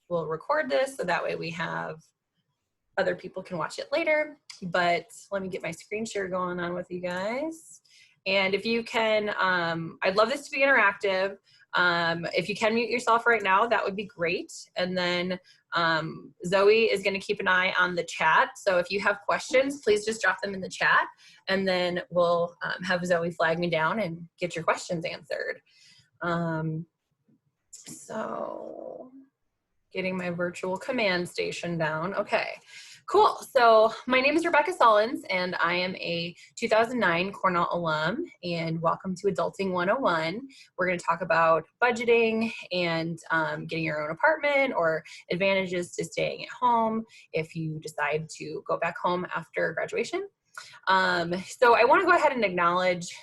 we'll record this so that way we have other people can watch it later. But let me get my screen share going on with you guys. And if you can, I'd love this to be interactive. If you can mute yourself right now, that would be great. And then Zoe is going to keep an eye on the chat. So if you have questions, please just drop them in the chat, and then we'll have Zoe flag me down and get your questions answered. So getting my virtual command station down. Okay. Cool. So my name is Rebecca Sullens, and I am a 2009 Cornell alum, and welcome to Adulting 101. We're going to talk about budgeting and getting your own apartment, or advantages to staying at home if you decide to go back home after graduation. So I want to go ahead and acknowledge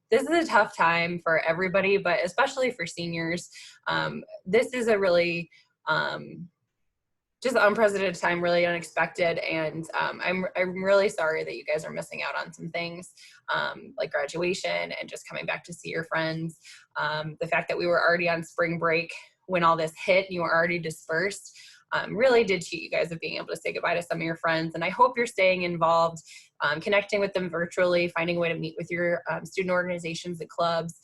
this is a tough time for everybody, but especially for seniors. This is a really just unprecedented time, really unexpected, and I'm really sorry that you guys are missing out on some things like graduation and just coming back to see your friends. The fact that we were already on spring break when all this hit, you were already dispersed, really did cheat you guys of being able to say goodbye to some of your friends. And I hope you're staying involved, connecting with them virtually, finding a way to meet with your student organizations and clubs.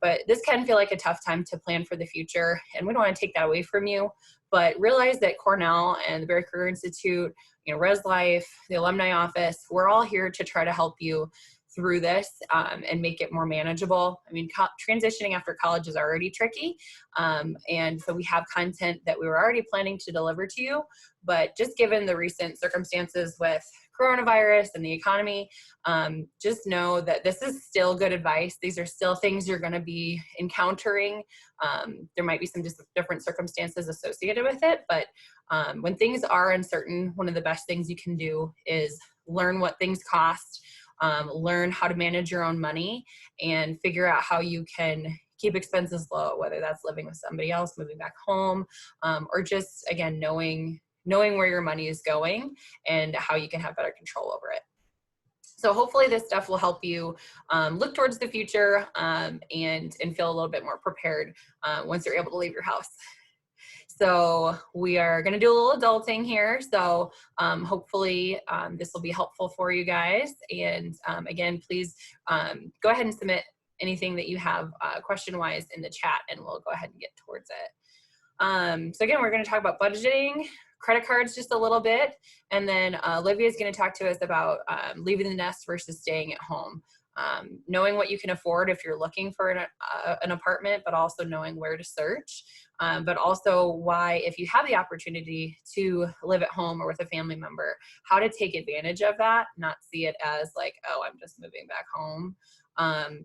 But this can feel like a tough time to plan for the future, and we don't want to take that away from you. But realize that Cornell and the Barry Career Institute, Res Life, the alumni office, we're all here to try to help you through this and make it more manageable. I mean, transitioning after college is already tricky. And so we have content that we were already planning to deliver to you, but just given the recent circumstances with coronavirus and the economy, just know that this is still good advice. These are still things you're going to be encountering. There might be some different circumstances associated with it, but when things are uncertain, one of the best things you can do is learn what things cost, learn how to manage your own money, and figure out how you can keep expenses low, whether that's living with somebody else, moving back home, or just, again, knowing where your money is going and how you can have better control over it. So hopefully this stuff will help you look towards the future and feel a little bit more prepared once you're able to leave your house. So we are going to do a little adulting here. So hopefully this will be helpful for you guys. And again, please go ahead and submit anything that you have question-wise in the chat, and we'll go ahead and get towards it. So again, we're going to talk about budgeting, credit cards just a little bit, and then Olivia is going to talk to us about leaving the nest versus staying at home. Knowing what you can afford if you're looking for an apartment, but also knowing where to search, but also why, if you have the opportunity to live at home or with a family member, how to take advantage of that, not see it as like, oh, I'm just moving back home.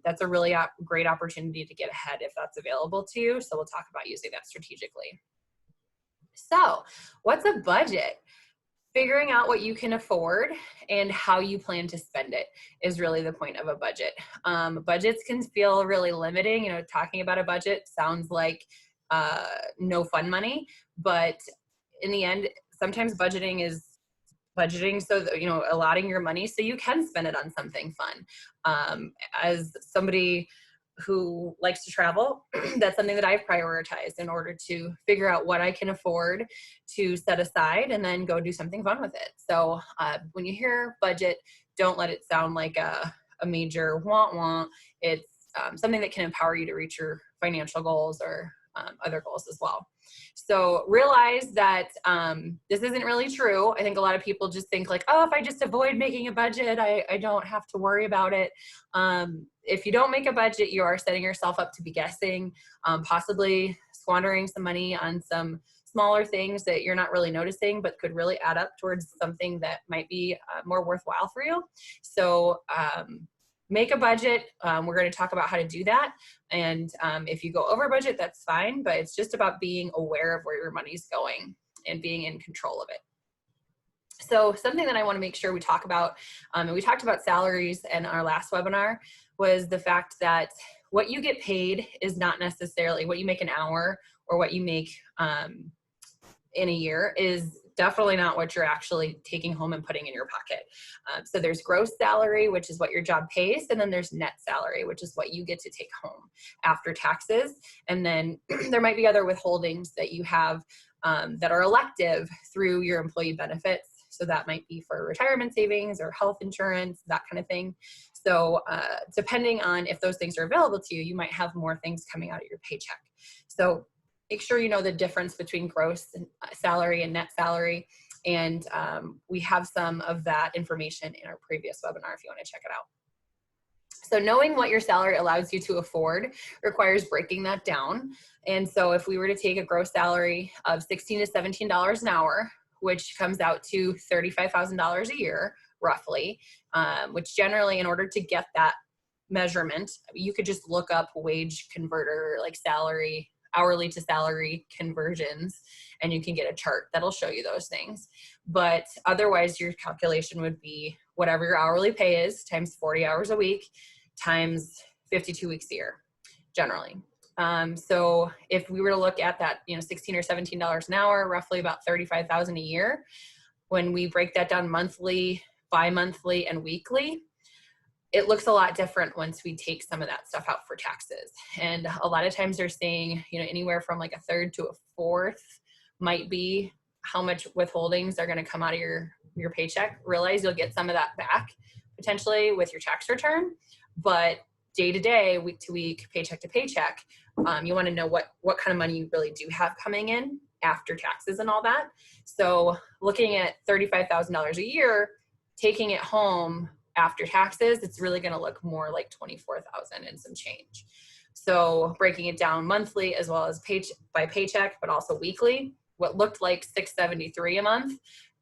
That's a really great opportunity to get ahead if that's available to you. So we'll talk about using that strategically. So what's a budget? Figuring out what you can afford and how you plan to spend it is really the point of a budget. Budgets can feel really limiting. Talking about a budget sounds like no fun money, but in the end, sometimes budgeting is budgeting so that, allotting your money so you can spend it on something fun. As somebody who likes to travel, that's something that I've prioritized in order to figure out what I can afford to set aside and then go do something fun with it. So when you hear budget, don't let it sound like a major want. It's something that can empower you to reach your financial goals or other goals as well. So realize that this isn't really true. I think a lot of people just think like, oh, if I just avoid making a budget, I don't have to worry about it. If you don't make a budget, you are setting yourself up to be guessing, possibly squandering some money on some smaller things that you're not really noticing, but could really add up towards something that might be more worthwhile for you. So make a budget. We're going to talk about how to do that. And if you go over budget, that's fine, but it's just about being aware of where your money's going and being in control of it. So something that I want to make sure we talk about, and we talked about salaries in our last webinar, was the fact that what you get paid is not necessarily what you make an hour or what you make in a year is definitely not what you're actually taking home and putting in your pocket. So there's gross salary, which is what your job pays. And then there's net salary, which is what you get to take home after taxes. And then there might be other withholdings that you have that are elective through your employee benefits. So that might be for retirement savings or health insurance, that kind of thing. So depending on if those things are available to you, you might have more things coming out of your paycheck. So make sure you know the difference between gross salary and net salary. And we have some of that information in our previous webinar if you want to check it out. So knowing what your salary allows you to afford requires breaking that down. And so if we were to take a gross salary of $16 to $17 an hour, which comes out to $35,000 a year, roughly, which generally, in order to get that measurement, you could just look up wage converter, like salary, hourly to salary conversions, and you can get a chart that'll show you those things. But otherwise, your calculation would be whatever your hourly pay is times 40 hours a week times 52 weeks a year, generally. So if we were to look at that, $16 or $17 an hour, roughly about $35,000 a year, when we break that down monthly, bi-monthly, and weekly, it looks a lot different once we take some of that stuff out for taxes. And a lot of times they're saying, anywhere from like a third to a fourth might be how much withholdings are going to come out of your paycheck. Realize you'll get some of that back potentially with your tax return, but day to day, week to week, paycheck to paycheck, you want to know what kind of money you really do have coming in after taxes and all that. So looking at $35,000 a year, taking it home after taxes, it's really going to look more like $24,000 and some change. So breaking it down monthly as well as by paycheck, but also weekly, what looked like $673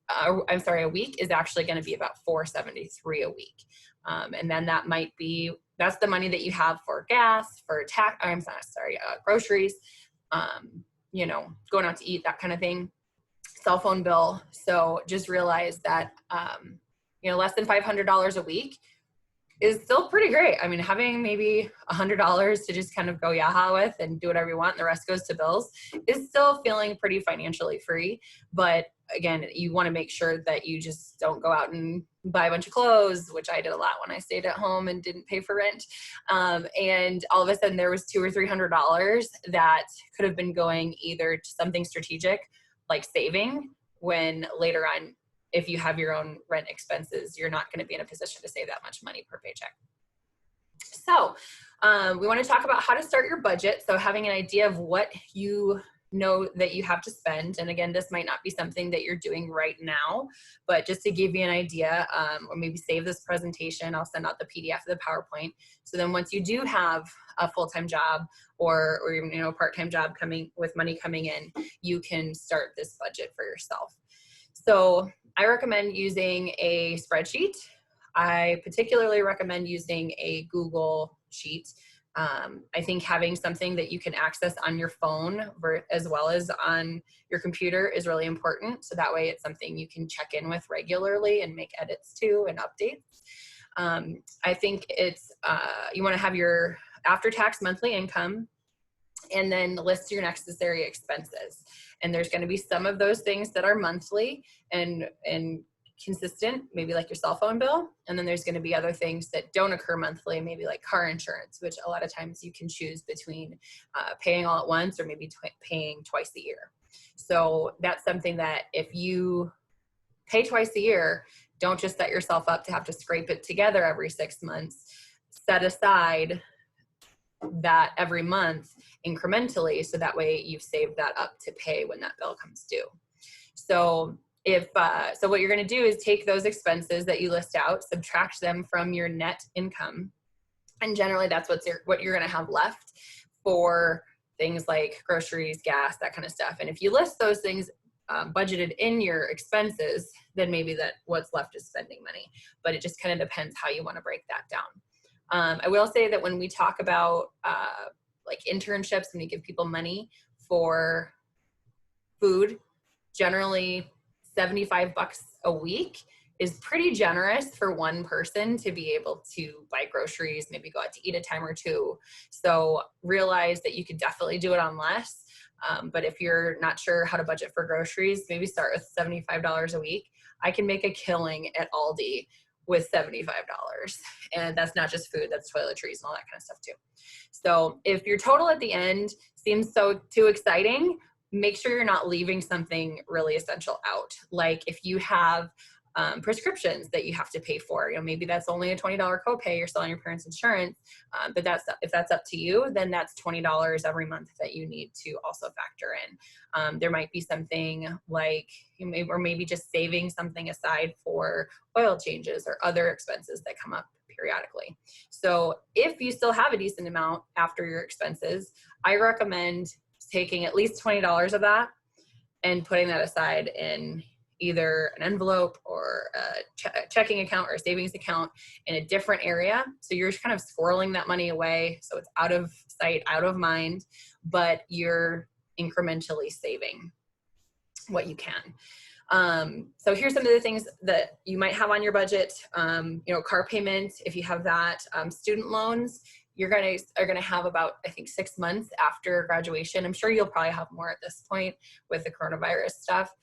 a week is actually going to be about $473 a week. And then that's the money that you have for gas, for groceries, going out to eat, that kind of thing, cell phone bill. So just realize that, less than $500 a week is still pretty great. I mean, having maybe $100 to just kind of go yaha with and do whatever you want and the rest goes to bills is still feeling pretty financially free. But again, you want to make sure that you just don't go out and buy a bunch of clothes, which I did a lot when I stayed at home and didn't pay for rent. And all of a sudden there was $200 or $300 that could have been going either to something strategic like saving, when later on, if you have your own rent expenses, you're not going to be in a position to save that much money per paycheck. So we want to talk about how to start your budget. So having an idea of what you know that you have to spend. And again, this might not be something that you're doing right now, but just to give you an idea, or maybe save this presentation, I'll send out the PDF of the PowerPoint. So then once you do have a full-time job or even, a part-time job with money coming in, you can start this budget for yourself. So I recommend using a spreadsheet. I particularly recommend using a Google Sheet. I think having something that you can access on your phone as well as on your computer is really important. So that way it's something you can check in with regularly and make edits to and updates. I think you want to have your after-tax monthly income and then list your necessary expenses. And there's going to be some of those things that are monthly and consistent, maybe like your cell phone bill. And then there's going to be other things that don't occur monthly, maybe like car insurance, which a lot of times you can choose between paying all at once or maybe paying twice a year. So that's something that if you pay twice a year, don't just set yourself up to have to scrape it together every 6 months. Set aside that every month incrementally, so that way you've saved that up to pay when that bill comes due. So so what you're going to do is take those expenses that you list out, subtract them from your net income, and generally that's what you're going to have left for things like groceries, gas, that kind of stuff. And if you list those things budgeted in your expenses, then maybe what's left is spending money. But it just kind of depends how you want to break that down. I will say that when we talk about like internships, when we give people money for food, generally $75 a week is pretty generous for one person to be able to buy groceries, maybe go out to eat a time or two. So realize that you could definitely do it on less, But if you're not sure how to budget for groceries, maybe start with $75 a week. I can make a killing at Aldi with $75. And that's not just food, that's toiletries and all that kind of stuff too. So if your total at the end seems too exciting, make sure you're not leaving something really essential out. Like if you have prescriptions that you have to pay for, maybe that's only a $20 copay, you're still on your parents' insurance, but if that's up to you, then that's $20 every month that you need to also factor in. There might be something like, or maybe just saving something aside for oil changes or other expenses that come up periodically. So if you still have a decent amount after your expenses, I recommend taking at least $20 of that and putting that aside in either an envelope or a checking account or a savings account in a different area. So you're just kind of squirreling that money away. So it's out of sight, out of mind, but you're incrementally saving what you can. So here's some of the things that you might have on your budget. Car payment, if you have that, student loans, are gonna have about, I think, 6 months after graduation. I'm sure you'll probably have more at this point with the coronavirus stuff,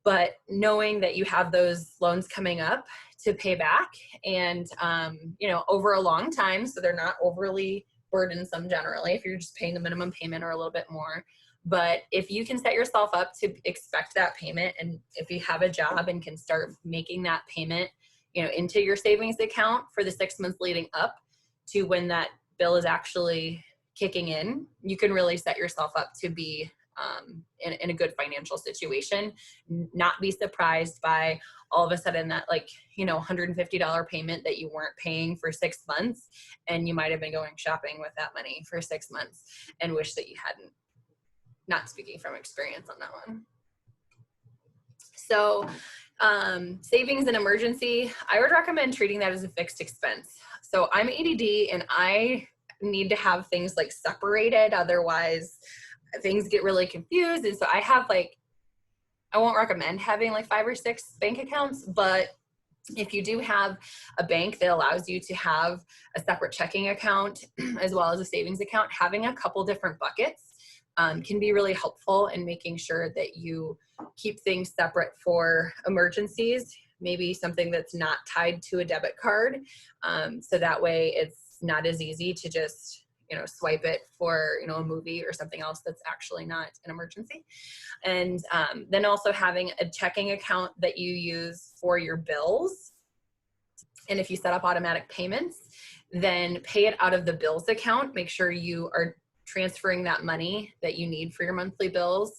but knowing that you have those loans coming up to pay back and, over a long time, so they're not overly burdensome generally if you're just paying the minimum payment or a little bit more. But if you can set yourself up to expect that payment, and if you have a job and can start making that payment, into your savings account for the 6 months leading up to when that bill is actually kicking in, you can really set yourself up to be in a good financial situation, not be surprised by all of a sudden that $150 payment that you weren't paying for 6 months, and you might have been going shopping with that money for 6 months and wish that you hadn't. Not speaking from experience on that one. So savings and emergency, I would recommend treating that as a fixed expense. So I'm ADD and I need to have things like separated, otherwise things get really confused. And so I have I won't recommend having 5 or 6 bank accounts, but if you do have a bank that allows you to have a separate checking account as well as a savings account, having a couple different buckets can be really helpful in making sure that you keep things separate for emergencies, maybe something that's not tied to a debit card. So that way it's not as easy to just, swipe it for, a movie or something else that's actually not an emergency. And then also having a checking account that you use for your bills. And if you set up automatic payments, then pay it out of the bills account. Make sure you are transferring that money that you need for your monthly bills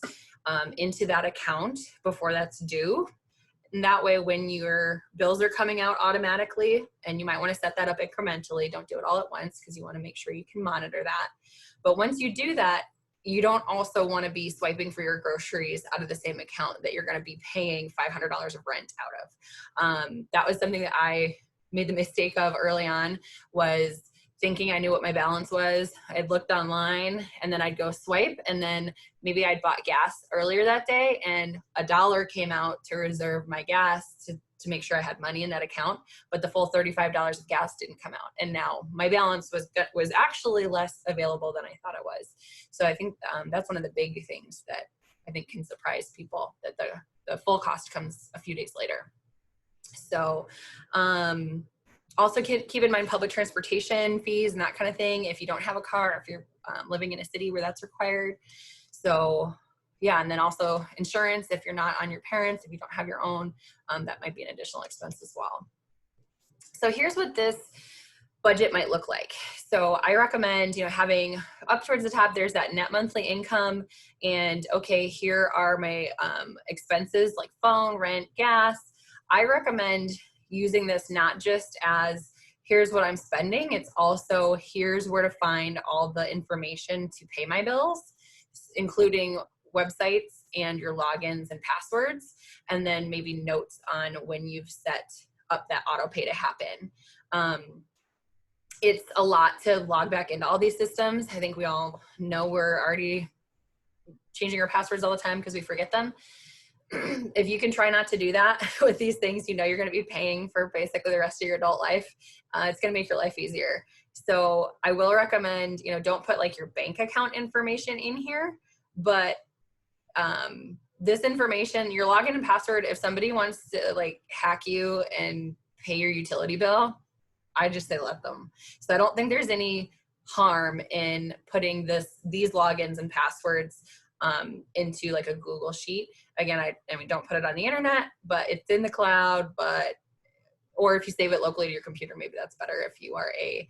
into that account before that's due. And that way, when your bills are coming out automatically, and you might want to set that up incrementally, don't do it all at once because you want to make sure you can monitor that. But once you do that, you don't also want to be swiping for your groceries out of the same account that you're going to be paying $500 of rent out of. That was something that I made the mistake of early on, was thinking I knew what my balance was. I'd looked online and then I'd go swipe, and then maybe I'd bought gas earlier that day and $1 came out to reserve my gas to make sure I had money in that account, but the full $35 of gas didn't come out. And now my balance was actually less available than I thought it was. So I think that's one of the big things that I think can surprise people, that the full cost comes a few days later. So, also keep in mind public transportation fees and that kind of thing if you don't have a car, if you're living in a city where that's required. So yeah, and then also insurance if you're not on your parents, if you don't have your own, that might be an additional expense as well. So here's what this budget might look like. So I recommend, having up towards the top, there's that net monthly income, and okay, here are my expenses like phone, rent, gas. I recommend using this not just as here's what I'm spending, it's also here's where to find all the information to pay my bills, including websites and your logins and passwords, and then maybe notes on when you've set up that auto pay to happen. It's a lot to log back into all these systems. I think we all know we're already changing our passwords all the time because we forget them. If you can try not to do that with these things, you're going to be paying for basically the rest of your adult life. It's going to make your life easier. So I will recommend, don't put your bank account information in here, But this information, your login and password, if somebody wants to like hack you and pay your utility bill, I just say let them. So I don't think there's any harm in putting these logins and passwords into like a Google sheet. Again, I mean, don't put it on the internet, but it's in the cloud. Or if you save it locally to your computer, maybe that's better if you are a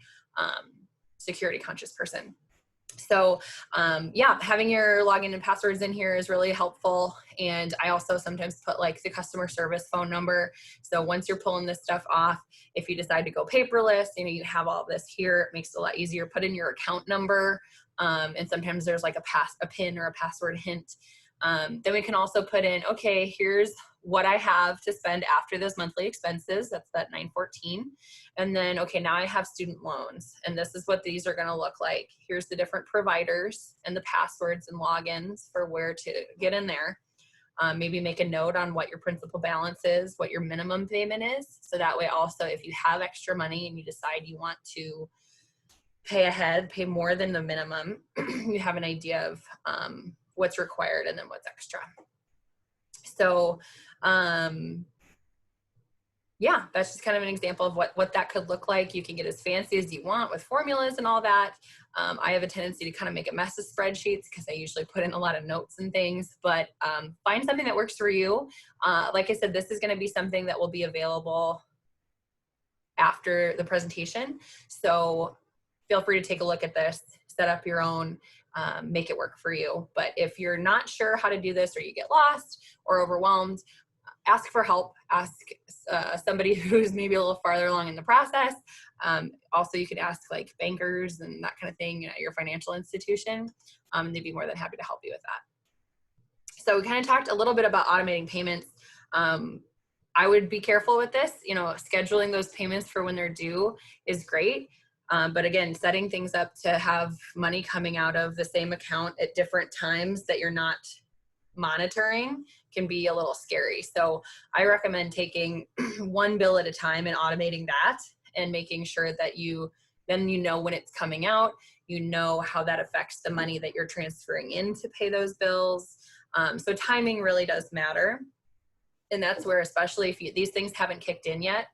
security conscious person. So yeah, having your login and passwords in here is really helpful. And I also sometimes put like the customer service phone number. So once you're pulling this stuff off, if you decide to go paperless, you have all this here. It makes it a lot easier. Put in your account number. And sometimes there's like a PIN or a password hint. Then we can also put in, okay, here's what I have to spend after those monthly expenses. That's that 914. And then, okay, now I have student loans, and this is what these are going to look like. Here's the different providers and the passwords and logins for where to get in there. Maybe make a note on what your principal balance is, what your minimum payment is. So that way also, if you have extra money and you decide you want to pay ahead, pay more than the minimum, you have an idea of what's required and then what's extra. So yeah, that's just kind of an example of what that could look like. You can get as fancy as you want with formulas and all that. I have a tendency to kind of make a mess of spreadsheets because I usually put in a lot of notes and things, but find something that works for you. Like I said, this is going to be something that will be available after the presentation. So feel free to take a look at this, set up your own, make it work for you. But if you're not sure how to do this, or you get lost or overwhelmed, ask for help. Ask somebody who's maybe a little farther along in the process. Also, you could ask like bankers and that kind of thing at your financial institution. They'd be more than happy to help you with that. So we kind of talked a little bit about automating payments. I would be careful with this. Scheduling those payments for when they're due is great. But again, setting things up to have money coming out of the same account at different times that you're not monitoring can be a little scary. So I recommend taking one bill at a time and automating that, and making sure that then you know when it's coming out, how that affects the money that you're transferring in to pay those bills. So timing really does matter. And that's where, especially if these things haven't kicked in yet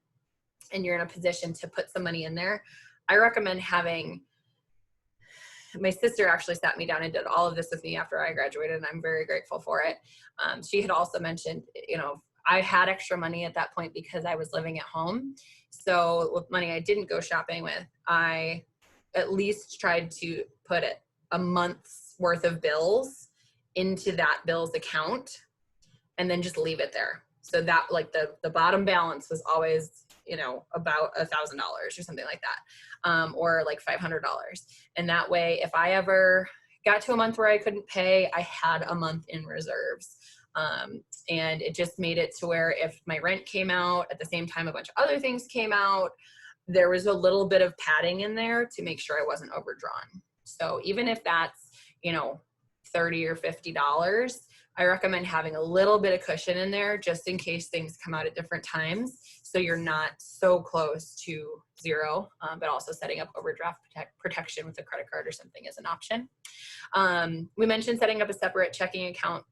and you're in a position to put some money in there, I recommend having, my sister actually sat me down and did all of this with me after I graduated, and I'm very grateful for it. She had also mentioned, I had extra money at that point because I was living at home. So with money I didn't go shopping with, I at least tried to put a month's worth of bills into that bill's account and then just leave it there. So that like the bottom balance was always, about $1,000 or something like that, or like $500. And that way, if I ever got to a month where I couldn't pay, I had a month in reserves. And it just made it to where if my rent came out at the same time a bunch of other things came out, there was a little bit of padding in there to make sure I wasn't overdrawn. So even if that's, $30 or $50, I recommend having a little bit of cushion in there just in case things come out at different times, so you're not so close to zero, but also setting up overdraft protection with a credit card or something is an option. We mentioned setting up a separate checking account.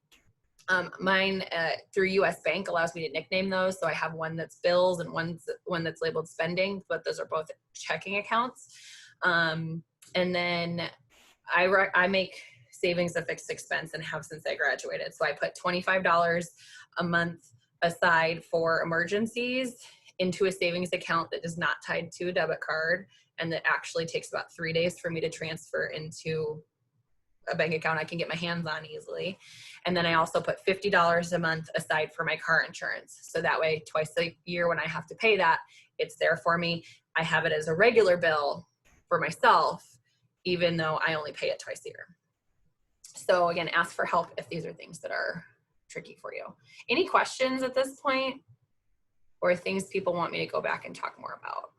Mine through US Bank allows me to nickname those. So I have one that's bills and one that's labeled spending, but those are both checking accounts. And then I make savings a fixed expense and have since I graduated. So I put $25 a month aside for emergencies into a savings account that is not tied to a debit card, and that actually takes about 3 days for me to transfer into a bank account I can get my hands on easily. And then I also put $50 a month aside for my car insurance. So that way twice a year when I have to pay that, it's there for me. I have it as a regular bill for myself, even though I only pay it twice a year. So again, ask for help if these are things that are tricky for you. Any questions at this point, or things people want me to go back and talk more about?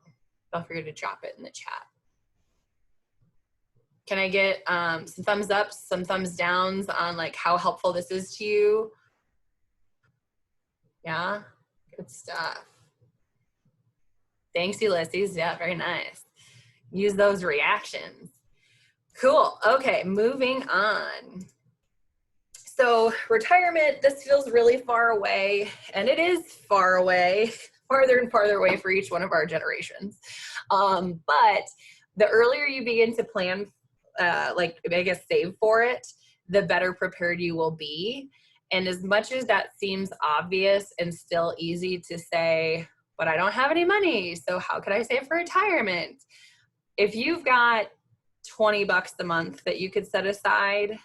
Feel free to drop it in the chat. Can I get some thumbs ups, some thumbs downs on like how helpful this is to you? Yeah, good stuff. Thanks, Ulysses. Yeah, very nice. Use those reactions. Cool. Okay, moving on. So retirement, this feels really far away, and it is far away, farther and farther away for each one of our generations. But the earlier you begin to plan, save for it, the better prepared you will be. And as much as that seems obvious and still easy to say, but I don't have any money, so how could I save for retirement? If you've got $20 a month that you could set aside,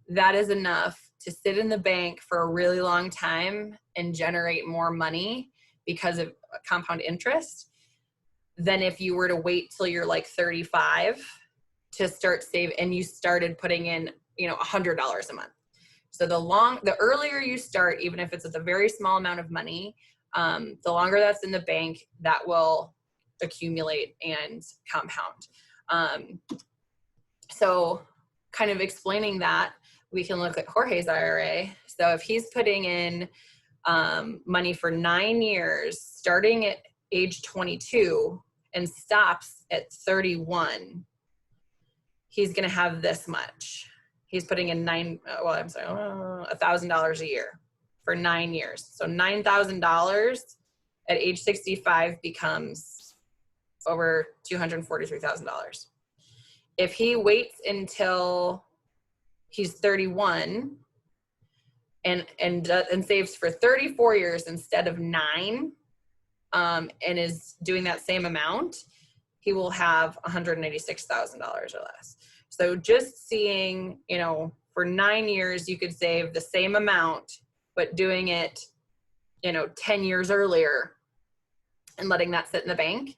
that is enough to sit in the bank for a really long time and generate more money because of compound interest than if you were to wait till you're like 35 to start saving and you started putting in, $100 a month. So the earlier you start, even if it's with a very small amount of money, the longer that's in the bank, that will accumulate and compound. So kind of explaining that, we can look at Jorge's IRA. So if he's putting in money for 9 years, starting at age 22 and stops at 31, he's going to have this much. He's putting in $1,000 a year for 9 years. So $9,000 at age 65 becomes over $243,000. If he waits until he's 31 and saves for 34 years instead of 9, and is doing that same amount, he will have $186,000 or less. So just seeing, for 9 years, you could save the same amount, but doing it, 10 years earlier and letting that sit in the bank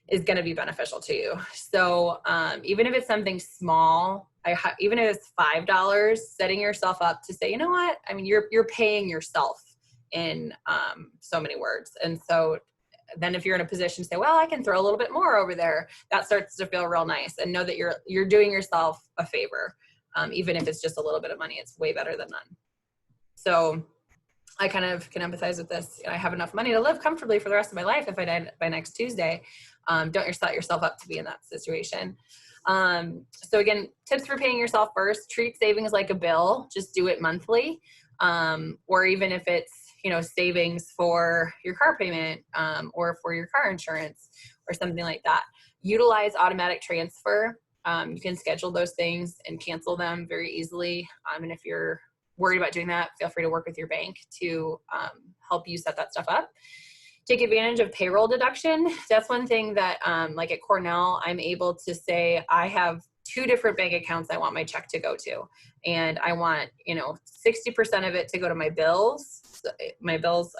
is going to be beneficial to you. So even if it's something small, even if it's $5, setting yourself up to say, you know what, I mean, you're paying yourself in so many words. And so then if you're in a position to say, well, I can throw a little bit more over there, that starts to feel real nice, and know that you're doing yourself a favor. Even if it's just a little bit of money, it's way better than none. So I kind of can empathize with this. I have enough money to live comfortably for the rest of my life if I died by next Tuesday. Don't set yourself up to be in that situation. So again, tips for paying yourself first: treat savings like a bill. Just do it monthly. Or even if it's, savings for your car payment, or for your car insurance or something like that. Utilize automatic transfer. You can schedule those things and cancel them very easily. And if you're worried about doing that, feel free to work with your bank to help you set that stuff up. Take advantage of payroll deduction. That's one thing that, like at Cornell, I'm able to say I have 2 different bank accounts I want my check to go to. And I want, 60% of it to go to my bills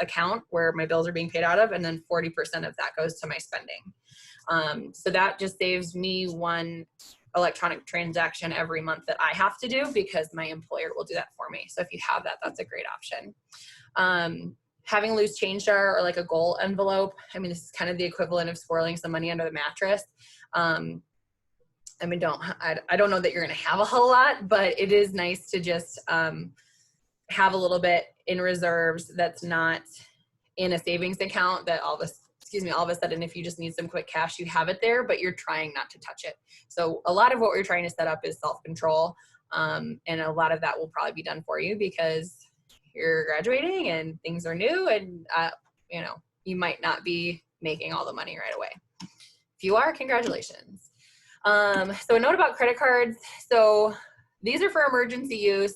account where my bills are being paid out of, and then 40% of that goes to my spending. So that just saves me one electronic transaction every month that I have to do, because my employer will do that for me. So if you have that, that's a great option. Having a loose change jar or like a goal envelope. I mean, this is kind of the equivalent of squirreling some money under the mattress. I don't know that you're going to have a whole lot, but it is nice to just have a little bit in reserves that's not in a savings account, that all of a sudden, if you just need some quick cash, you have it there, but you're trying not to touch it. So a lot of what we're trying to set up is self-control. And a lot of that will probably be done for you because you're graduating and things are new, and you might not be making all the money right away. If you are, congratulations. So a note about credit cards. So these are for emergency use.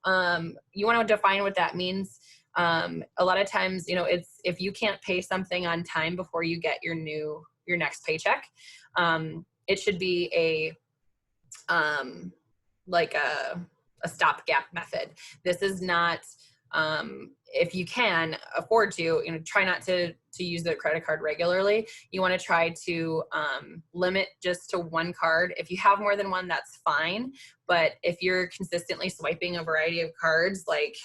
You want to define what that means. A lot of times, it's if you can't pay something on time before you get your next paycheck, it should be a stopgap method. This is not, if you can afford to, try not to use the credit card regularly. You want to try to limit just to one card. If you have more than one, that's fine. But if you're consistently swiping a variety of cards, like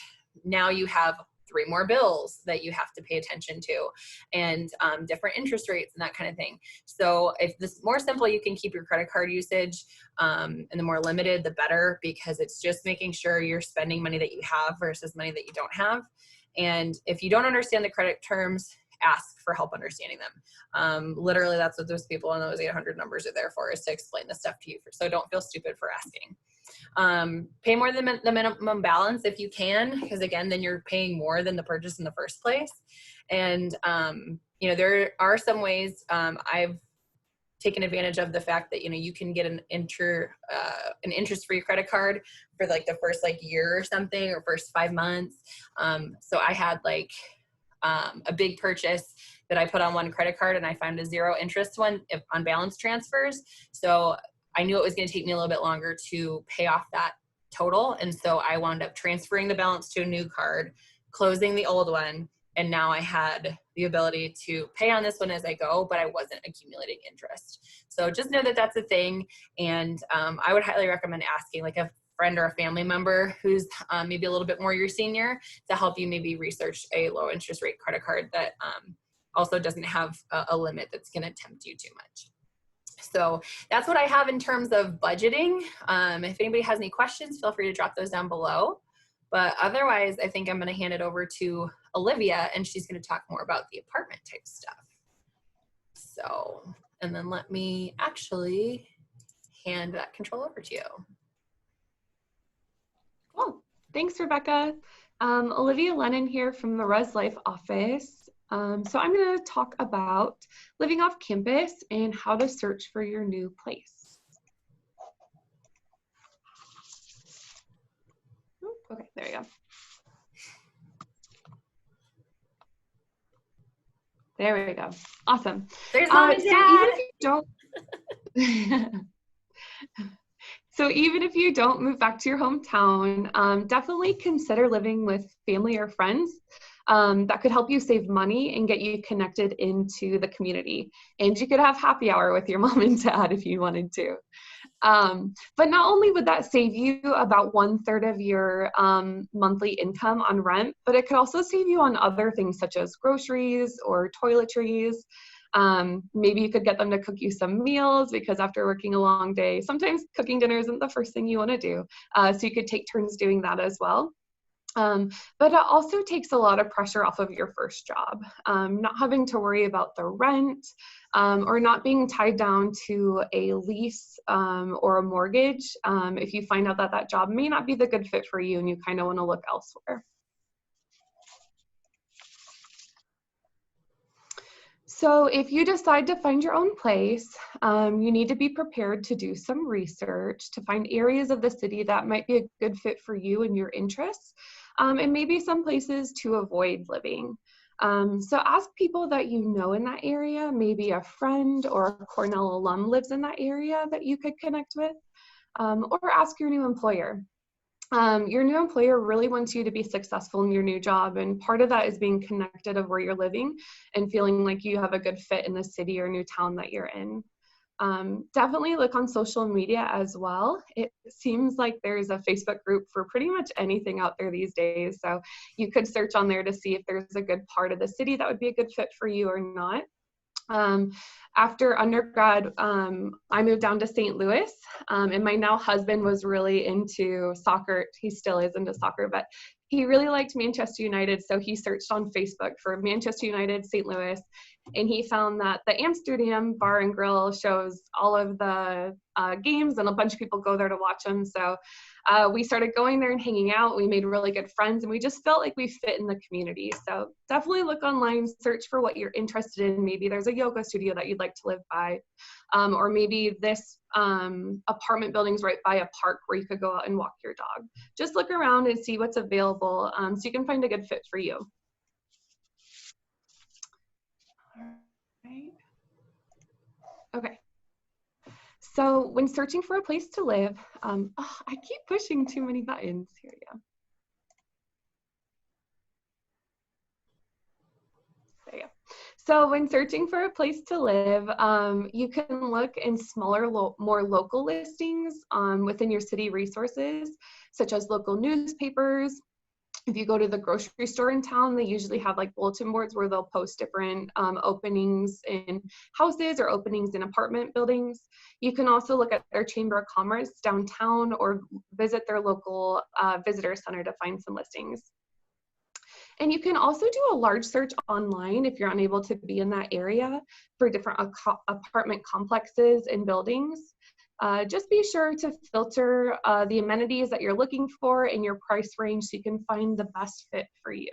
now you have 3 more bills that you have to pay attention to, and different interest rates and that kind of thing. So if the more simple you can keep your credit card usage, and the more limited, the better, because it's just making sure you're spending money that you have versus money that you don't have. And if you don't understand the credit terms, ask for help understanding them. Literally, that's what those people on those 800 numbers are there for, is to explain this stuff to you. So don't feel stupid for asking. Pay more than the minimum balance if you can, because again, then you're paying more than the purchase in the first place. And, you know, there are some ways I've taken advantage of the fact that, you know, you can get an interest-free credit card for like the first like year or something, or first 5 months. So I had like a big purchase that I put on one credit card, and I found a 0 interest one on balance transfers. So I knew it was going to take me a little bit longer to pay off that total. And so I wound up transferring the balance to a new card, closing the old one. And now I had the ability to pay on this one as I go, but I wasn't accumulating interest. So just know that that's a thing. And I would highly recommend asking like a friend or a family member who's maybe a little bit more your senior to help you maybe research a low interest rate credit card that also doesn't have a limit that's going to tempt you too much. So that's what I have in terms of budgeting. If anybody has any questions, feel free to drop those down below. But otherwise, I think I'm going to hand it over to Olivia, and she's going to talk more about the apartment type stuff. So, and then let me actually hand that control over to you. Cool. Thanks, Rebecca. Olivia Lennon here from the Res Life office. So I'm going to talk about living off campus and how to search for your new place. Okay, there we go. There we go. Awesome. There's Mom and Dad. So even if you don't move back to your hometown, definitely consider living with family or friends. That could help you save money and get you connected into the community. And you could have happy hour with your mom and dad if you wanted to. But not only would that save you about 1/3 of your monthly income on rent, but it could also save you on other things such as groceries or toiletries. Maybe you could get them to cook you some meals, because after working a long day, sometimes cooking dinner isn't the first thing you want to do. So you could take turns doing that as well. But it also takes a lot of pressure off of your first job, not having to worry about the rent or not being tied down to a lease or a mortgage if you find out that that job may not be the good fit for you and you kind of want to look elsewhere. So if you decide to find your own place, you need to be prepared to do some research to find areas of the city that might be a good fit for you and your interests, and maybe some places to avoid living. So ask people that you know in that area, maybe a friend or a Cornell alum lives in that area that you could connect with, or ask your new employer. Your new employer really wants you to be successful in your new job, and part of that is being connected of where you're living and feeling like you have a good fit in the city or new town that you're in. Definitely look on social media as well. It seems like there's a Facebook group for pretty much anything out there these days, so you could search on there to see if there's a good part of the city that would be a good fit for you or not. After undergrad, I moved down to St. Louis, and my now husband was really into soccer. He still is into soccer, but he really liked Manchester United, so he searched on Facebook for Manchester United, St. Louis, and he found that the Amsterdam Bar and Grill shows all of the games, and a bunch of people go there to watch them. So we started going there and hanging out. We made really good friends, and we just felt like we fit in the community. So definitely look online, search for what you're interested in. Maybe there's a yoga studio that you'd like to live by, or maybe this apartment building's right by a park where you could go out and walk your dog. Just look around and see what's available so you can find a good fit for you. Right. Okay. So when searching for a place to live, I keep pushing too many buttons. Here we go. There you go. So when searching for a place to live, you can look in smaller, more local listings within your city resources, such as local newspapers. If you go to the grocery store in town, they usually have like bulletin boards where they'll post different openings in houses or openings in apartment buildings. You can also look at their Chamber of Commerce downtown or visit their local visitor center to find some listings. And you can also do a large search online if you're unable to be in that area for different apartment complexes and buildings. just be sure to filter the amenities that you're looking for in your price range so you can find the best fit for you.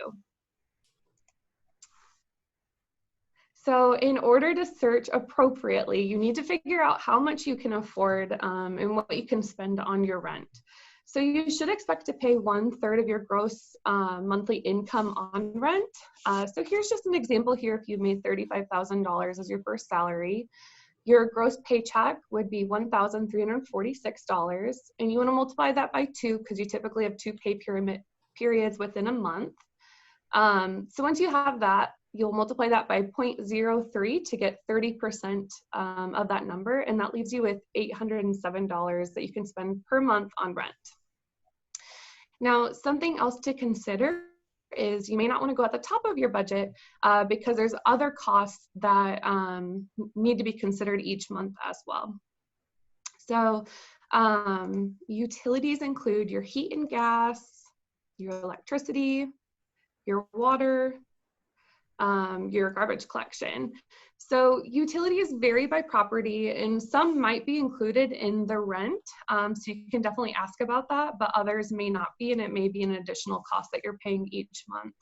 So in order to search appropriately, you need to figure out how much you can afford and what you can spend on your rent. So you should expect to pay 1/3 of your gross monthly income on rent. So here's just an example here. If you made $35,000 as your first salary, your gross paycheck would be $1,346, and you want to multiply that by 2 because you typically have 2 pay periods within a month. So once you have that, you'll multiply that by 0.03 to get 30% of that number, and that leaves you with $807 that you can spend per month on rent. Now, something else to consider is you may not want to go at the top of your budget because there's other costs that need to be considered each month as well. So utilities include your heat and gas, your electricity, your water, your garbage collection. So utilities vary by property, and some might be included in the rent. So you can definitely ask about that, but others may not be, and it may be an additional cost that you're paying each month.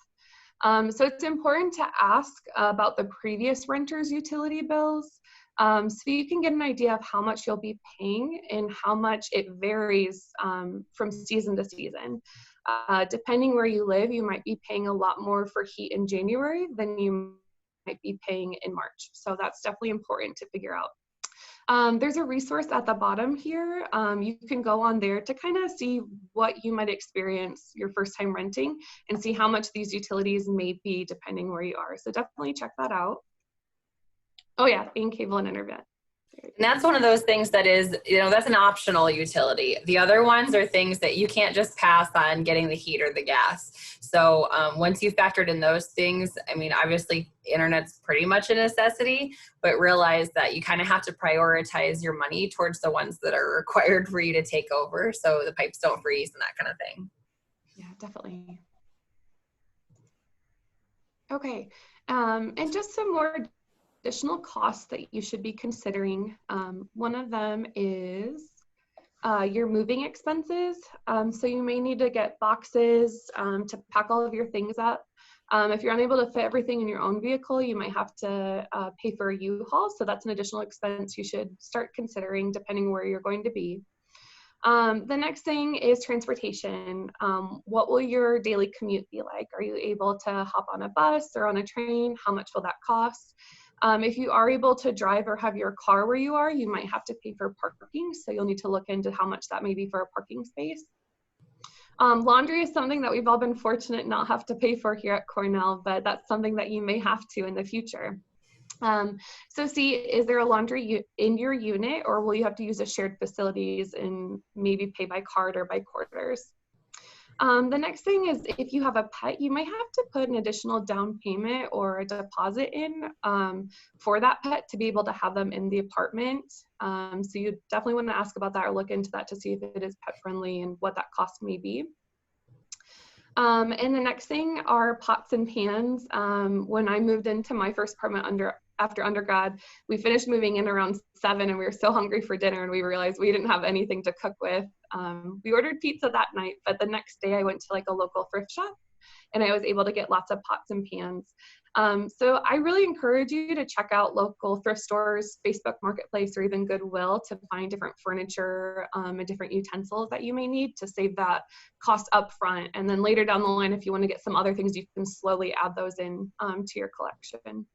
So it's important to ask about the previous renter's utility bills so you can get an idea of how much you'll be paying and how much it varies from season to season. Depending where you live, you might be paying a lot more for heat in January than you might be paying in March. So that's definitely important to figure out. There's a resource at the bottom here. You can go on there to kind of see what you might experience your first time renting and see how much these utilities may be depending where you are. So definitely check that out. Oh yeah, and cable and internet. And that's one of those things that is, that's an optional utility. The other ones are things that you can't just pass on getting the heat or the gas. So once you've factored in those things, I mean, obviously internet's pretty much a necessity, but realize that you kind of have to prioritize your money towards the ones that are required for you to take over so the pipes don't freeze and that kind of thing. Yeah, definitely. Okay, and just some more additional costs that you should be considering. One of them is your moving expenses. So you may need to get boxes to pack all of your things up. If you're unable to fit everything in your own vehicle, you might have to pay for a U-Haul. So that's an additional expense you should start considering depending where you're going to be. The next thing is transportation. What will your daily commute be like? Are you able to hop on a bus or on a train? How much will that cost? If you are able to drive or have your car where you are, you might have to pay for parking. So you'll need to look into how much that may be for a parking space. Laundry is something that we've all been fortunate not have to pay for here at Cornell, but that's something that you may have to in the future. So see, is there a laundry in your unit, or will you have to use a shared facilities and maybe pay by card or by quarters? The next thing is if you have a pet, you might have to put an additional down payment or a deposit in for that pet to be able to have them in the apartment. So you definitely want to ask about that or look into that to see if it is pet friendly and what that cost may be. And the next thing are pots and pans. When I moved into my first apartment after undergrad, we finished moving in around 7 and we were so hungry for dinner and we realized we didn't have anything to cook with. We ordered pizza that night, but the next day I went to like a local thrift shop and I was able to get lots of pots and pans. So I really encourage you to check out local thrift stores, Facebook Marketplace, or even Goodwill to find different furniture and different utensils that you may need to save that cost up front. And then later down the line, if you want to get some other things, you can slowly add those in to your collection.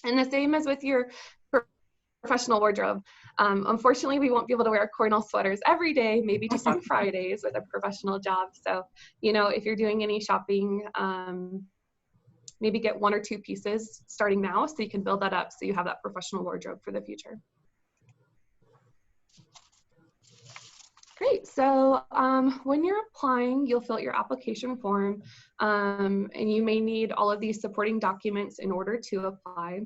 And the same as with your professional wardrobe. Unfortunately, we won't be able to wear Cornell sweaters every day, maybe just on Fridays with a professional job. So, if you're doing any shopping, maybe get 1 or 2 pieces starting now so you can build that up so you have that professional wardrobe for the future. Great, so when you're applying, you'll fill out your application form and you may need all of these supporting documents in order to apply.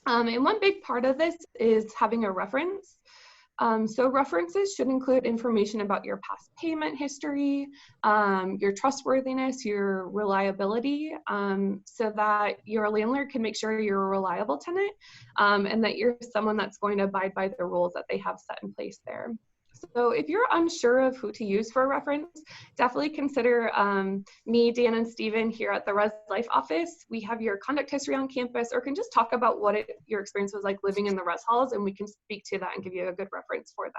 And one big part of this is having a reference. So references should include information about your past payment history, your trustworthiness, your reliability, so that your landlord can make sure you're a reliable tenant, and that you're someone that's going to abide by the rules that they have set in place there. So if you're unsure of who to use for a reference, definitely consider me, Dan, and Steven here at the Res Life office. We have your conduct history on campus, or can just talk about what your experience was like living in the res halls, and we can speak to that and give you a good reference for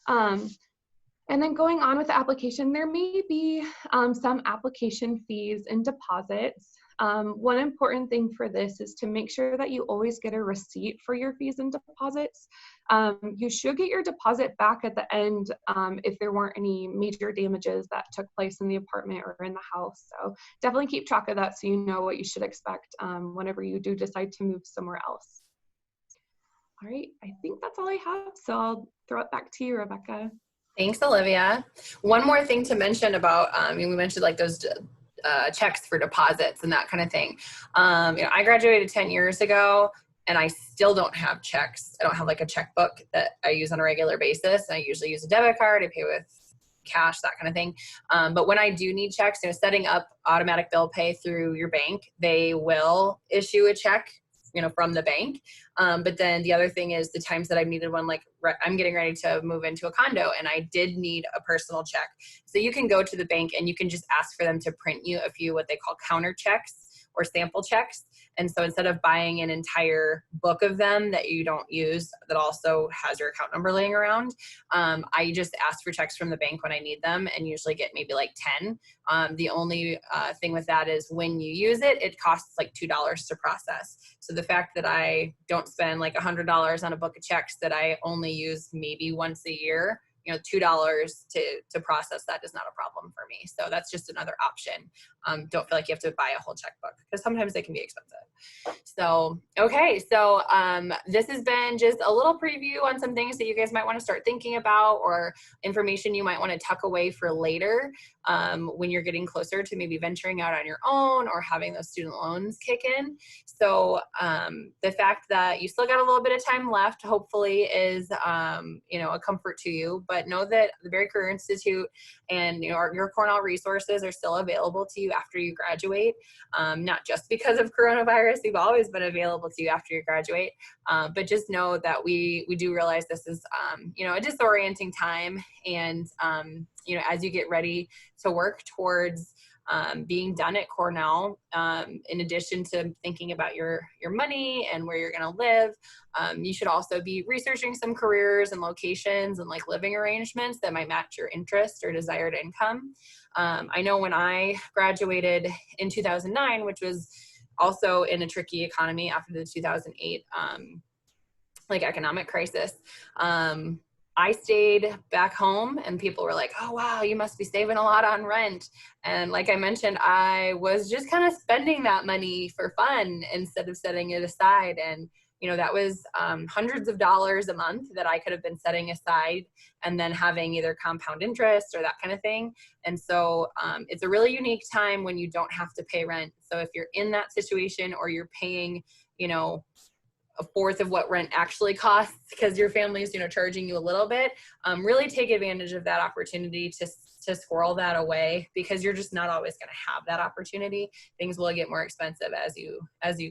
that. And then going on with the application, there may be some application fees and deposits. One important thing for this is to make sure that you always get a receipt for your fees and deposits. You should get your deposit back at the end if there weren't any major damages that took place in the apartment or in the house. So definitely keep track of that so you know what you should expect whenever you do decide to move somewhere else. All right, I think that's all I have. So I'll throw it back to you, Rebecca. Thanks, Olivia. One more thing to mention about, we mentioned like those checks for deposits and that kind of thing. I graduated 10 years ago and I still don't have checks. I don't have like a checkbook that I use on a regular basis. I usually use a debit card. I pay with cash, that kind of thing. But when I do need checks, setting up automatic bill pay through your bank, they will issue a check from the bank. But then the other thing is the times that I've needed one, like I'm getting ready to move into a condo and I did need a personal check. So you can go to the bank and you can just ask for them to print you a few, what they call counter checks or sample checks. And so instead of buying an entire book of them that you don't use, that also has your account number laying around, I just ask for checks from the bank when I need them and usually get maybe like 10. The only thing with that is when you use it, it costs like $2 to process. So the fact that I don't spend like $100 on a book of checks that I only use maybe once a year, $2 to process that is not a problem for me. So that's just another option. Don't feel like you have to buy a whole checkbook because sometimes they can be expensive. So, okay. So this has been just a little preview on some things that you guys might want to start thinking about or information you might want to tuck away for later when you're getting closer to maybe venturing out on your own or having those student loans kick in. So the fact that you still got a little bit of time left, hopefully is, a comfort to you, but know that the Berry Career Institute and your Cornell resources are still available to you after you graduate. Not just because of coronavirus, we've always been available to you after you graduate, but just know that we do realize this is, a disorienting time. And, as you get ready to work towards being done at Cornell, in addition to thinking about your money and where you're going to live, you should also be researching some careers and locations and like living arrangements that might match your interest or desired income. I know when I graduated in 2009, which was also in a tricky economy after the 2008 economic crisis, I stayed back home and people were like, oh, wow, you must be saving a lot on rent. And like I mentioned, I was just kind of spending that money for fun instead of setting it aside. And, that was hundreds of dollars a month that I could have been setting aside and then having either compound interest or that kind of thing. And so it's a really unique time when you don't have to pay rent. So if you're in that situation or you're paying, a fourth of what rent actually costs because your family is, charging you a little bit, really take advantage of that opportunity to squirrel that away because you're just not always going to have that opportunity. Things will get more expensive as you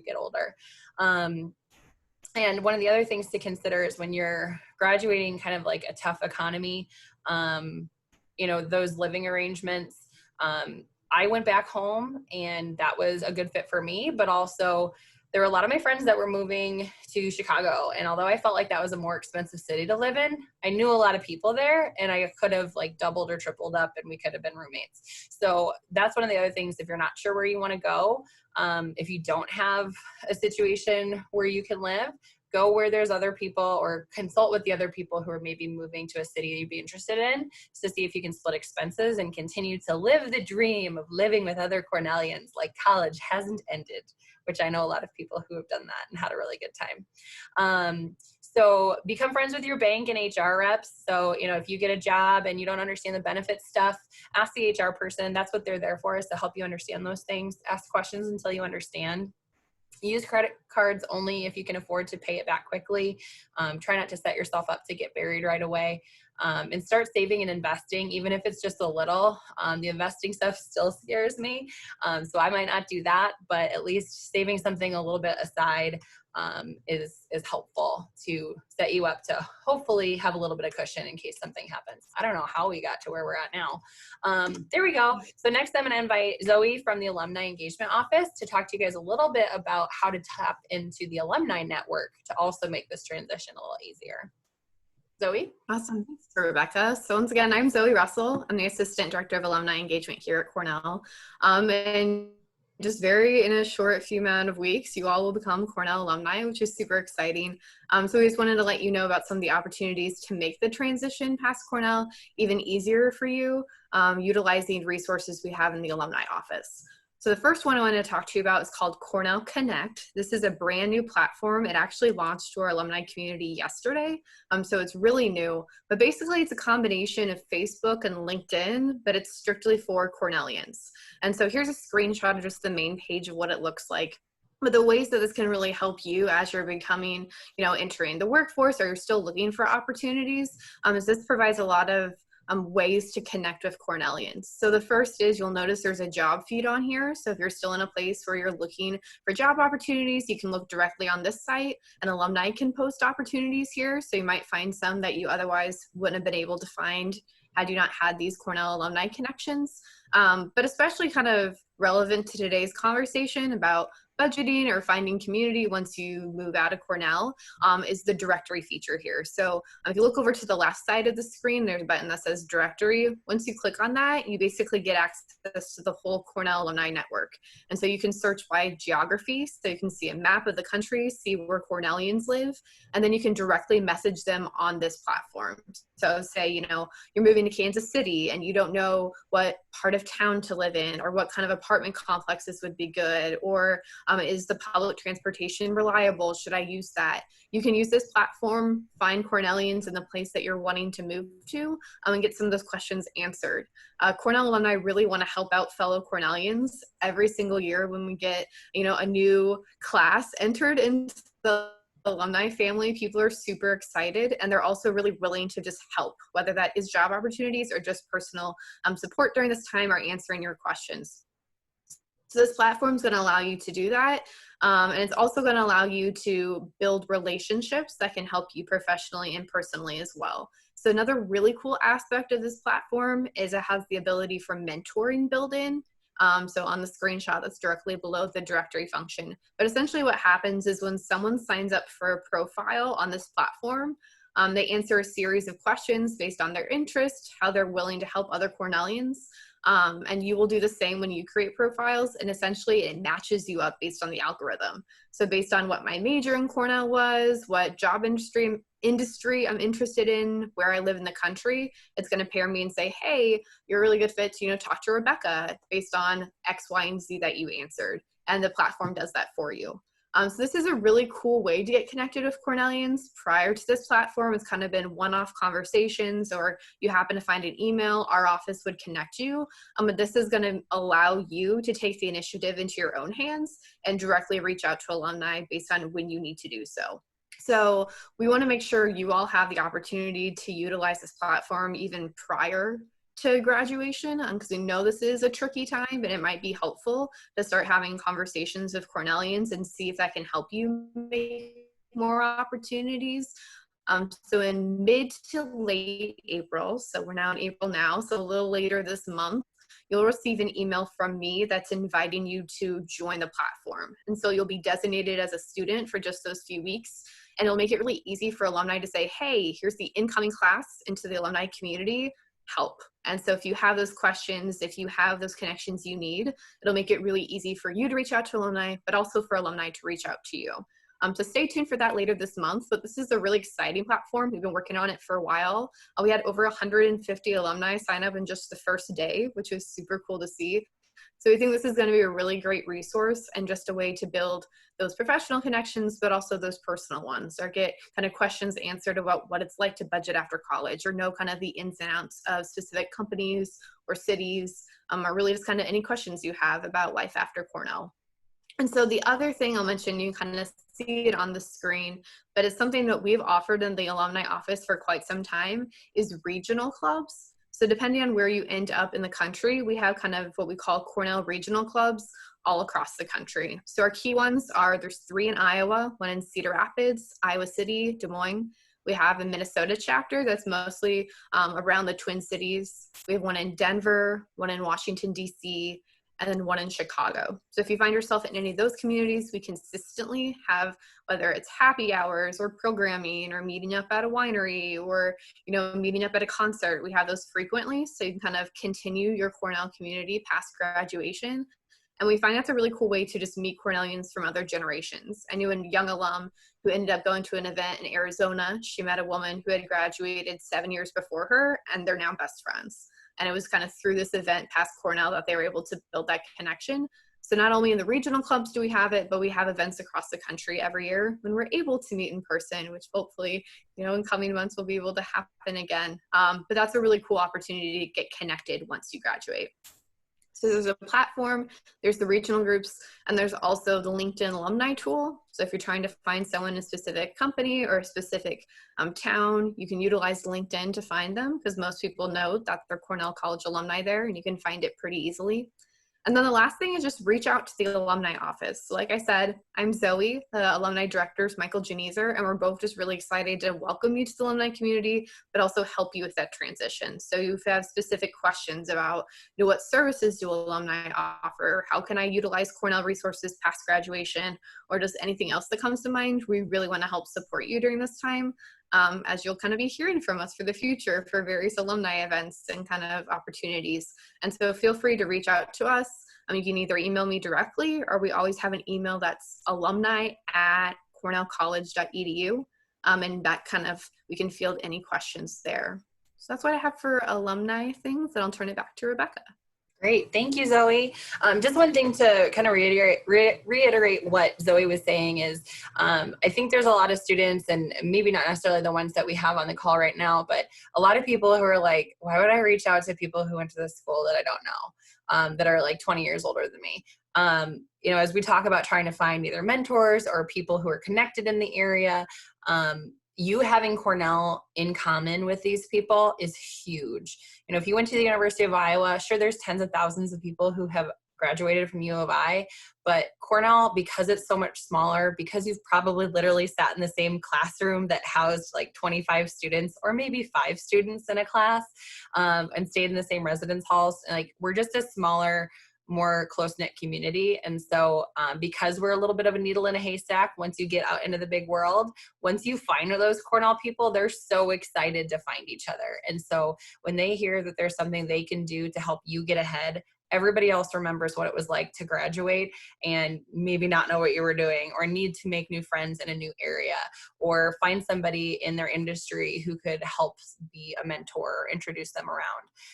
get older. And one of the other things to consider is when you're graduating kind of like a tough economy, those living arrangements, I went back home and that was a good fit for me, but also there were a lot of my friends that were moving to Chicago. And although I felt like that was a more expensive city to live in, I knew a lot of people there and I could have like doubled or tripled up and we could have been roommates. So that's one of the other things, if you're not sure where you want to go, if you don't have a situation where you can live, go where there's other people or consult with the other people who are maybe moving to a city you'd be interested in to see if you can split expenses and continue to live the dream of living with other Cornellians like college hasn't ended, which I know a lot of people who have done that and had a really good time. So become friends with your bank and HR reps. So, if you get a job and you don't understand the benefits stuff, ask the HR person. That's what they're there for, is to help you understand those things. Ask questions until you understand. Use credit cards only if you can afford to pay it back quickly. Try not to set yourself up to get buried right away. And start saving and investing, even if it's just a little. The investing stuff still scares me. So I might not do that, but at least saving something a little bit aside is helpful to set you up to hopefully have a little bit of cushion in case something happens. I don't know how we got to where we're at now. There we go. So next I'm going to invite Zoe from the Alumni Engagement Office to talk to you guys a little bit about how to tap into the alumni network to also make this transition a little easier. Zoe? Awesome. Thanks, Rebecca. So once again, I'm Zoe Russell. I'm the Assistant Director of Alumni Engagement here at Cornell. And just in a short few amount of weeks, you all will become Cornell alumni, which is super exciting. So we just wanted to let you know about some of the opportunities to make the transition past Cornell even easier for you, utilizing resources we have in the alumni office. So the first one I wanted to talk to you about is called Cornell Connect. This is a brand new platform. It actually launched to our alumni community yesterday. So it's really new, but basically it's a combination of Facebook and LinkedIn, but it's strictly for Cornellians. And so here's a screenshot of just the main page of what it looks like. But the ways that this can really help you as you're becoming, entering the workforce, or you're still looking for opportunities, is this provides a lot of ways to connect with Cornellians. So the first is, you'll notice there's a job feed on here. So if you're still in a place where you're looking for job opportunities, you can look directly on this site, and alumni can post opportunities here. So you might find some that you otherwise wouldn't have been able to find had you not had these Cornell alumni connections. But especially kind of relevant to today's conversation about budgeting or finding community once you move out of Cornell, is the directory feature here. So if you look over to the left side of the screen, there's a button that says directory. Once you click on that, you basically get access to the whole Cornell alumni network. And so you can search by geography, so you can see a map of the country, see where Cornellians live, and then you can directly message them on this platform. So say, you're moving to Kansas City and you don't know what part of town to live in, or what kind of apartment complexes would be good, or is the public transportation reliable? Should I use that? You can use this platform, find Cornellians in the place that you're wanting to move to, and get some of those questions answered. Cornell alumni really want to help out fellow Cornellians. Every single year when we get, a new class entered into the alumni family, people are super excited, and they're also really willing to just help, whether that is job opportunities or just personal support during this time, or answering your questions. So this platform is going to allow you to do that. And it's also going to allow you to build relationships that can help you professionally and personally as well. So another really cool aspect of this platform is it has the ability for mentoring built in. So on the screenshot that's directly below the directory function. But essentially what happens is when someone signs up for a profile on this platform, they answer a series of questions based on their interest, how they're willing to help other Cornellians. And you will do the same when you create profiles, and essentially it matches you up based on the algorithm. So based on what my major in Cornell was, what job industry I'm interested in, where I live in the country, it's going to pair me and say, hey, you're a really good fit to, talk to Rebecca based on X, Y, and Z that you answered. And the platform does that for you. So this is a really cool way to get connected with Cornellians. Prior to this platform, it's kind of been one-off conversations, or you happen to find an email, our office would connect you. But this is going to allow you to take the initiative into your own hands and directly reach out to alumni based on when you need to do so. So we want to make sure you all have the opportunity to utilize this platform even prior to graduation, because we know this is a tricky time, and it might be helpful to start having conversations with Cornellians and see if that can help you make more opportunities. So in mid to late April, so we're now in April now, so a little later this month, you'll receive an email from me that's inviting you to join the platform. And so you'll be designated as a student for just those few weeks. And it'll make it really easy for alumni to say, hey, here's the incoming class into the alumni community, help. And so if you have those questions, if you have those connections you need, it'll make it really easy for you to reach out to alumni, but also for alumni to reach out to you. So stay tuned for that later this month, but this is a really exciting platform. We've been working on it for a while. We had over 150 alumni sign up in just the first day, which was super cool to see. So we think this is going to be a really great resource and just a way to build those professional connections, but also those personal ones, or get kind of questions answered about what it's like to budget after college, or know kind of the ins and outs of specific companies or cities, or really just kind of any questions you have about life after Cornell. And so the other thing I'll mention, you kind of see it on the screen, but it's something that we've offered in the alumni office for quite some time, is regional clubs. So depending on where you end up in the country, we have kind of what we call Cornell regional clubs all across the country. So our key ones are, there's 3 in Iowa, 1 in Cedar Rapids, Iowa City, Des Moines. We have a Minnesota chapter that's mostly around the Twin Cities. We have 1 in Denver, 1 in Washington, D.C., and then 1 in Chicago. So if you find yourself in any of those communities, we consistently have, whether it's happy hours or programming or meeting up at a winery or, you know, meeting up at a concert, we have those frequently. So you can kind of continue your Cornell community past graduation. And we find that's a really cool way to just meet Cornellians from other generations. I knew a young alum who ended up going to an event in Arizona. She met a woman who had graduated 7 years before her, and they're now best friends. And it was kind of through this event past Cornell that they were able to build that connection. So not only in the regional clubs do we have it, but we have events across the country every year when we're able to meet in person, which hopefully, you know, in coming months will be able to happen again. But that's a really cool opportunity to get connected once you graduate. So there's a platform, there's the regional groups, and there's also the LinkedIn alumni tool. So if you're trying to find someone in a specific company or a specific town, you can utilize LinkedIn to find them, because most people know that they're Cornell College alumni there, and you can find it pretty easily. And then the last thing is just reach out to the alumni office. So like I said, I'm Zoe, the alumni director is Michael Geneser, and we're both just really excited to welcome you to the alumni community, but also help you with that transition. So if you have specific questions about, you know, what services do alumni offer, how can I utilize Cornell resources past graduation, or just anything else that comes to mind, we really want to help support you during this time. As you'll kind of be hearing from us for the future for various alumni events and kind of opportunities. And so feel free to reach out to us. You can either email me directly, or we always have an email that's alumni@cornellcollege.edu. And that kind of, we can field any questions there. So that's what I have for alumni things, and I'll turn it back to Rebecca. Great. Thank you, Zoe. Just one thing to kind of reiterate what Zoe was saying is I think there's a lot of students, and maybe not necessarily the ones that we have on the call right now, but a lot of people who are like, why would I reach out to people who went to this school that I don't know, that are like 20 years older than me? You know, as we talk about trying to find either mentors or people who are connected in the area, you having Cornell in common with these people is huge. You know, if you went to the University of Iowa, sure, there's tens of thousands of people who have graduated from U of I, but Cornell, because it's so much smaller, because you've probably literally sat in the same classroom that housed like 25 students or maybe 5 students in a class, and stayed in the same residence halls, like we're just a smaller, more close-knit community. And so because we're a little bit of a needle in a haystack, once you get out into the big world, once you find those Cornell people, they're so excited to find each other. And so when they hear that there's something they can do to help you get ahead, everybody else remembers what it was like to graduate and maybe not know what you were doing, or need to make new friends in a new area, or find somebody in their industry who could help be a mentor or introduce them around.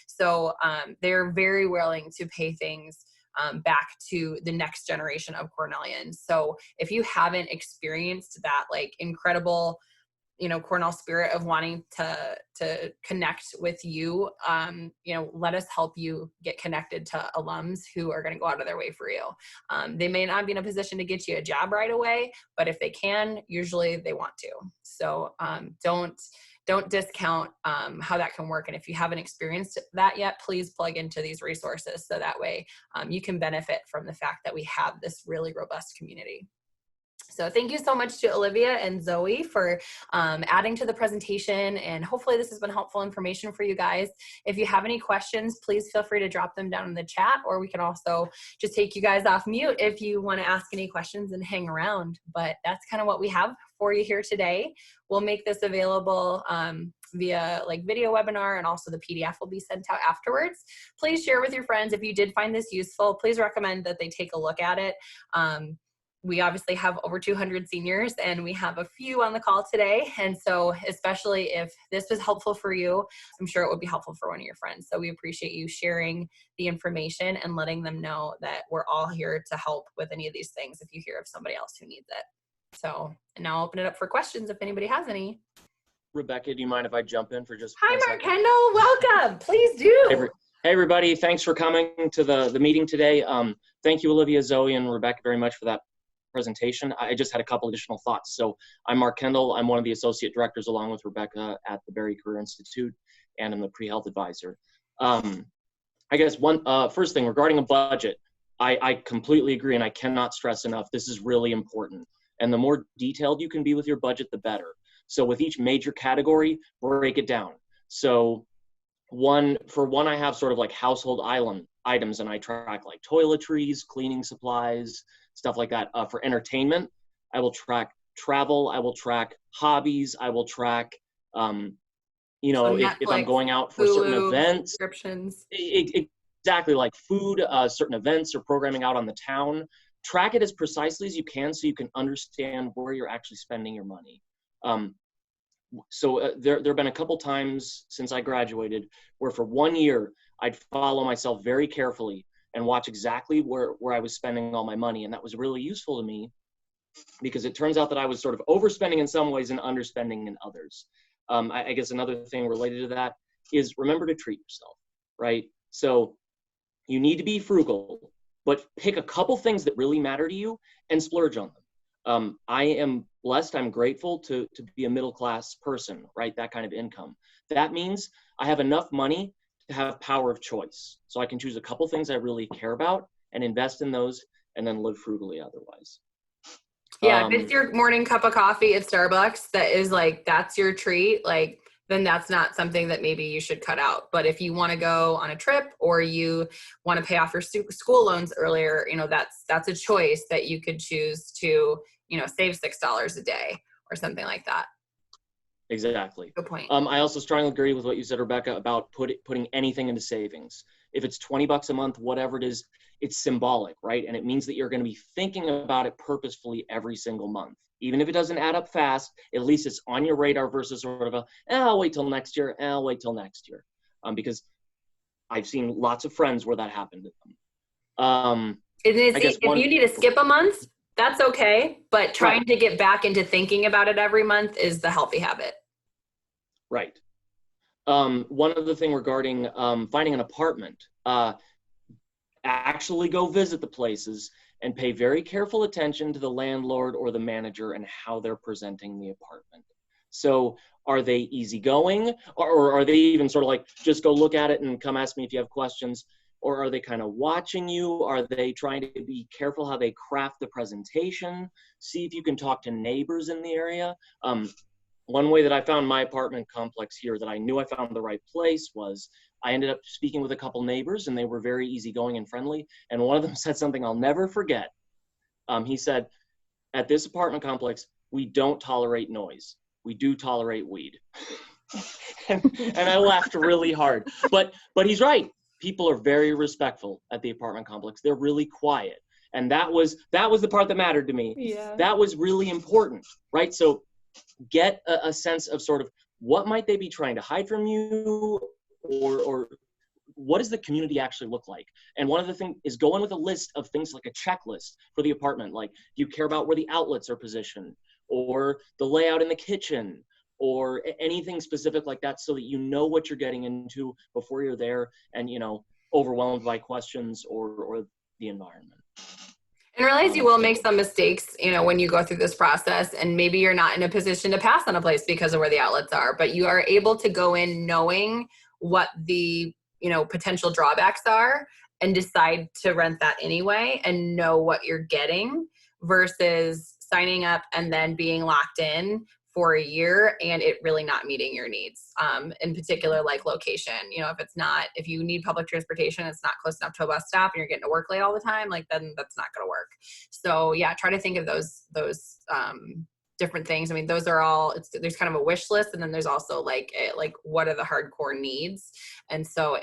So they're very willing to pay things back to the next generation of Cornellians. So if you haven't experienced that like incredible, you know, Cornell spirit of wanting to connect with you, you know, let us help you get connected to alums who are going to go out of their way for you. They may not be in a position to get you a job right away, but if they can, usually they want to. So don't discount how that can work. And if you haven't experienced that yet, please plug into these resources so that way you can benefit from the fact that we have this really robust community. So thank you so much to Olivia and Zoe for adding to the presentation, and hopefully this has been helpful information for you guys. If you have any questions, please feel free to drop them down in the chat, or we can also just take you guys off mute if you want to ask any questions and hang around. But that's kind of what we have for you here today. We'll make this available via like video webinar, and also the PDF will be sent out afterwards. Please share with your friends if you did find this useful. Please recommend that they take a look at it. We obviously have over 200 seniors, and we have a few on the call today. And so especially if this was helpful for you, I'm sure it would be helpful for one of your friends. So we appreciate you sharing the information and letting them know that we're all here to help with any of these things if you hear of somebody else who needs it. So now I'll open it up for questions if anybody has any. Rebecca, do you mind if I jump in for just Hi, one Mark second? Kendall. Welcome. Please do. Hey, everybody. Thanks for coming to the meeting today. Thank you, Olivia, Zoe, and Rebecca very much for that presentation. I just had a couple additional thoughts. So I'm Mark Kendall. I'm one of the associate directors along with Rebecca at the Berry Career Institute, and I'm the pre-health advisor. I guess first thing regarding a budget, I completely agree, and I cannot stress enough, this is really important. And the more detailed you can be with your budget, the better. So with each major category, break it down. So for one, I have sort of like household items, and I track like toiletries, cleaning supplies, stuff like that. For entertainment, I will track travel, I will track hobbies, I will track, if I'm going out for certain events, subscriptions. Exactly, like food, certain events or programming out on the town. Track it as precisely as you can so you can understand where you're actually spending your money. There have been a couple times since I graduated where for 1 year, I'd follow myself very carefully and watch exactly where I was spending all my money. And that was really useful to me because it turns out that I was sort of overspending in some ways and underspending in others. I guess another thing related to that is remember to treat yourself, right? So you need to be frugal, but pick a couple things that really matter to you and splurge on them. I am blessed, I'm grateful to be a middle-class person, right? That kind of income. That means I have enough money to have power of choice. So I can choose a couple things I really care about and invest in those and then live frugally otherwise. Yeah, if it's your morning cup of coffee at Starbucks, that's your treat, then that's not something that maybe you should cut out. But if you want to go on a trip or you want to pay off your school loans earlier, that's a choice that you could choose to, save $6 a day or something like that. Exactly. Good point. I also strongly agree with what you said, Rebecca, about putting anything into savings. If it's $20 a month, whatever it is, it's symbolic, right? And it means that you're going to be thinking about it purposefully every single month. Even if it doesn't add up fast, at least it's on your radar versus sort of I'll wait till next year, I'll wait till next year. Because I've seen lots of friends where that happened to them. If you need to skip a month, that's okay. But trying to get back into thinking about it every month is the healthy habit. Right. One other thing regarding finding an apartment, actually go visit the places and pay very careful attention to the landlord or the manager and how they're presenting the apartment. So are they easygoing, or are they even sort of like, just go look at it and come ask me if you have questions? Or are they kind of watching you? Are they trying to be careful how they craft the presentation? See if you can talk to neighbors in the area. One way that I found my apartment complex here that I knew I found the right place was I ended up speaking with a couple neighbors, and they were very easygoing and friendly. And one of them said something I'll never forget. He said, at this apartment complex, we don't tolerate noise. We do tolerate weed. and I laughed really hard. But he's right. People are very respectful at the apartment complex. They're really quiet. And that was the part that mattered to me. Yeah. That was really important, right? So get a sense of sort of what might they be trying to hide from you, or what does the community actually look like? And one of the things is go in with a list of things like a checklist for the apartment. Like, do you care about where the outlets are positioned, or the layout in the kitchen, or anything specific like that, so that you know what you're getting into before you're there and, overwhelmed by questions or the environment. And realize you will make some mistakes, when you go through this process, and maybe you're not in a position to pass on a place because of where the outlets are, but you are able to go in knowing what the, potential drawbacks are and decide to rent that anyway and know what you're getting versus signing up and then being locked in for a year and it really not meeting your needs. In particular, like location, if you need public transportation, it's not close enough to a bus stop and you're getting to work late all the time, then that's not going to work. So yeah, try to think of those different things. I mean, those are all, there's kind of a wish list, and then there's also what are the hardcore needs? And so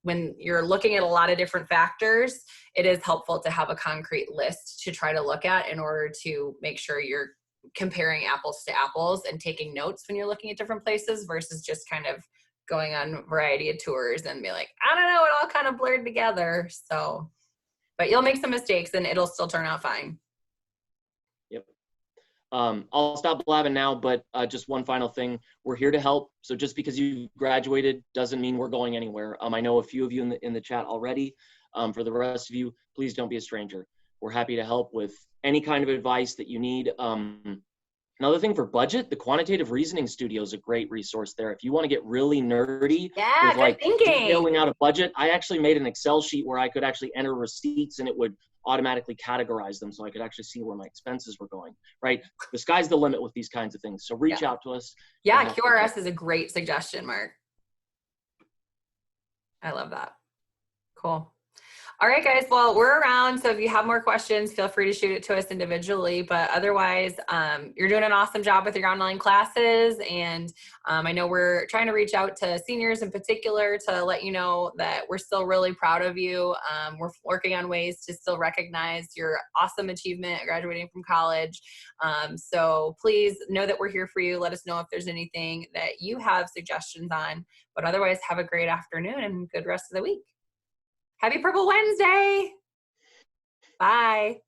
when you're looking at a lot of different factors, it is helpful to have a concrete list to try to look at in order to make sure you're comparing apples to apples and taking notes when you're looking at different places versus just kind of going on a variety of tours and be like, I don't know, it all kind of blurred together. So, but you'll make some mistakes and it'll still turn out fine. Yep. I'll stop blabbing now, but just one final thing. We're here to help. So just because you graduated doesn't mean we're going anywhere. I know a few of you in the chat already. For the rest of you, please don't be a stranger. We're happy to help with any kind of advice that you need. Another thing for budget, the Quantitative Reasoning Studio is a great resource there. If you want to get really nerdy with like detailing out a budget, I actually made an Excel sheet where I could actually enter receipts and it would automatically categorize them so I could actually see where my expenses were going, right? The sky's the limit with these kinds of things. So reach out to us. Yeah, QRS is a great suggestion, Mark. I love that. Cool. All right, guys. Well, we're around. So if you have more questions, feel free to shoot it to us individually. But otherwise, you're doing an awesome job with your online classes. And I know we're trying to reach out to seniors in particular to let you know that we're still really proud of you. We're working on ways to still recognize your awesome achievement at graduating from college. So please know that we're here for you. Let us know if there's anything that you have suggestions on. But otherwise, have a great afternoon and good rest of the week. Happy Purple Wednesday. Bye.